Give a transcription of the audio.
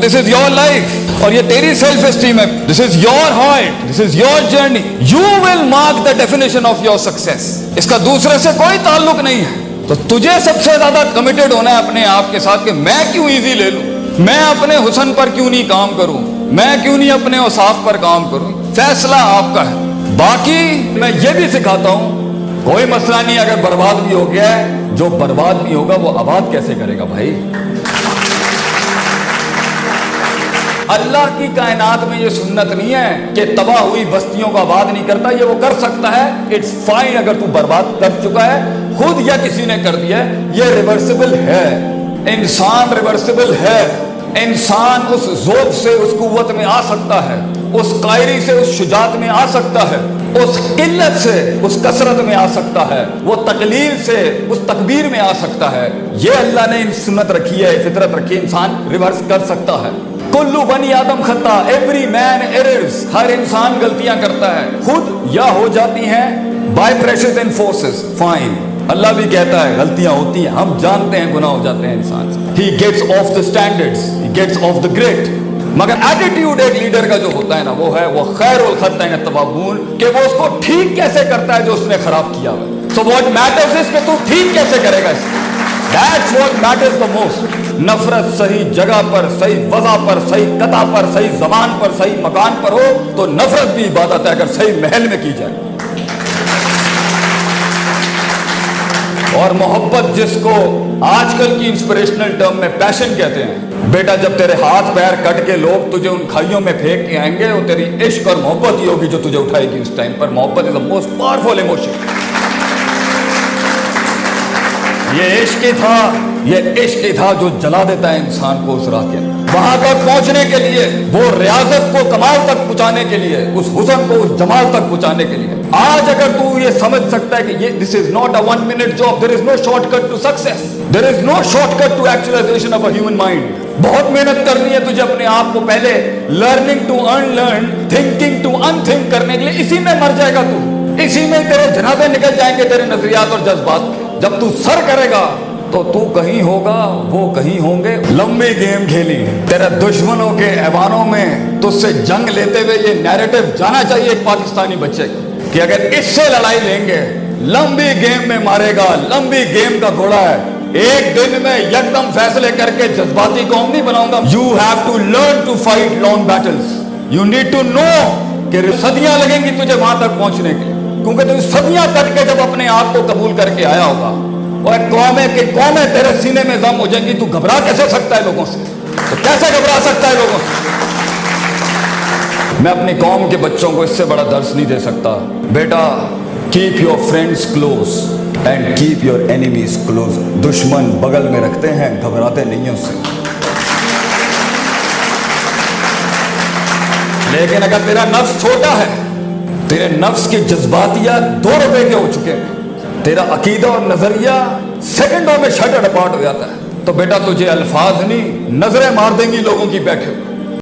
This is your life, اور یہ تیری سیلف اسٹیم ہے. This is your heart, this is your journey. You will mark the definition of your success. اس کا دوسرے سے کوئی تعلق نہیں ہے. تو تجھے سب سے زیادہ کمیٹڈ ہونا ہے اپنے آپ کے ساتھ کہ میں کیوں ایزی لے لوں, میں اپنے حسن پر کیوں نہیں کام کروں, میں کیوں نہیں اپنے اوصاف پر کام کروں. فیصلہ آپ کا ہے. باقی میں یہ بھی سکھاتا ہوں, کوئی مسئلہ نہیں اگر برباد بھی ہو گیا ہے, جو برباد بھی ہوگا وہ آباد کیسے کرے گا بھائی. اللہ کی کائنات میں یہ سنت نہیں ہے کہ تباہ ہوئی بستیوں کو آباد نہیں کرتا, یہ وہ کر سکتا ہے. اٹس فائن اگر تو برباد کر چکا ہے خود یا کسی نے کر دیا ہے, یہ ریورسیبل ہے. انسان ریورسیبل ہے. انسان اس ذوق سے اس قوت میں آ سکتا ہے, اس قائری سے اس شجاعت میں آ سکتا ہے, اس قلت سے اس کثرت میں آ سکتا ہے, وہ تقلیل سے اس تکبیر میں آ سکتا ہے. یہ اللہ نے سنت رکھی ہے, فطرت رکھی ہے, انسان ریورس کر سکتا ہے. کلو بنی آدم خطا, ایوری مین ایررز, ہر انسان غلطیاں کرتا ہے, خود یا ہو جاتی ہیں by pressures and forces. Fine, اللہ بھی کہتا ہے غلطیاں ہوتی ہیں, ہم جانتے ہیں گناہ ہو جاتے ہیں انسان سے. He gets off the standards, he gets off the grid. مگر ایٹیٹیوڈ ایک لیڈر کا جو ہوتا ہے نا, وہ ہے وہ خیر الخطئین التوابون, کہ وہ اس کو ٹھیک کیسے کرتا ہے جو اس نے خراب کیا ہوا. So what matters is کہ تو ٹھیک کیسے کرے گا. That's what matters the most. نفرت صحیح جگہ پر, صحیح وضع پر, صحیح قطع پر, صحیح زمان پر, صحیح مکان پر ہو تو نفرت بھی عبادت ہے اگر صحیح محل میں کی جائے. اور محبت جس کو آج کل کی انسپریشنل ٹرم میں پیشن کہتے ہیں, بیٹا جب تیرے ہاتھ پیر کٹ کے لوگ تجھے ان کھائیوں میں پھینک کے آئیں گے, وہ تیری عشق اور محبت ہی ہوگی جو تجھے اٹھائے گی اس ٹائم پر. محبت از the most powerful emotion. یہ عشق ہی تھا, یہ عشق ہی تھا جو جلا دیتا ہے انسان کو اس راہ کے وہاں تک پہنچنے کے لیے, وہ ریاضت کو کمال تک پہنچانے کے لیے, اس حسن کو اس جمال تک پہنچانے کے لیے. آج اگر تو یہ سمجھ سکتا ہے کہ یہ this is not a 1 minute job, there is no shortcut to success, there is no shortcut to actualization of a human mind. بہت محنت کرنی ہے تجھے اپنے آپ کو پہلے learning to unlearn, thinking to unthink کرنے کے لیے. اسی میں مر جائے گا تو, اسی میں تیرے جنازے نکل جائیں گے تیرے نظریات اور جذبات. جب تو سر کرے گا تو تو کہیں ہوگا, وہ کہیں ہوں گے. لمبی گیم کھیلی, تیرے دشمنوں کے ایوانوں میں تجھ سے جنگ لیتے ہوئے یہ نیریٹو جانا چاہیے ایک پاکستانی بچے کو کہ اگر اس سے لڑائی لیں گے لمبی گیم میں مارے گا. لمبی گیم کا گھوڑا ہے, ایک دن میں یکدم فیصلے کر کے جذباتی قوم نہیں بناؤں گا. You have to learn to fight long battles. You need to know کہ صدیاں لگیں گی تجھے وہاں تک پہنچنے کے لیے, کیونکہ تو صدیاں کٹ کے جب اپنے آپ کو قبول کر کے آیا ہوگا, اور قومیں تیرے سینے میں ضم ہو جائیں گی. تو گھبرا کیسے سکتا ہے لوگوں سے, تو کیسے گھبرا سکتا ہے لوگوں سے. میں اپنی قوم کے بچوں کو اس سے بڑا درس نہیں دے سکتا. بیٹا, keep your friends close and keep your enemies close. دشمن بغل میں رکھتے ہیں, گھبراتے نہیں ہیں اس سے. لیکن اگر تیرا نفس چھوٹا ہے, تیرے نفس کی جذباتیات 2 روپے کے ہو چکے ہیں, تیرا عقیدہ اور نظریہ سیکنڈوں میں شٹر اپارٹ ہو جاتا ہے, تو بیٹا تجھے الفاظ نہیں نظریں مار دیں گی لوگوں کی بیٹھے.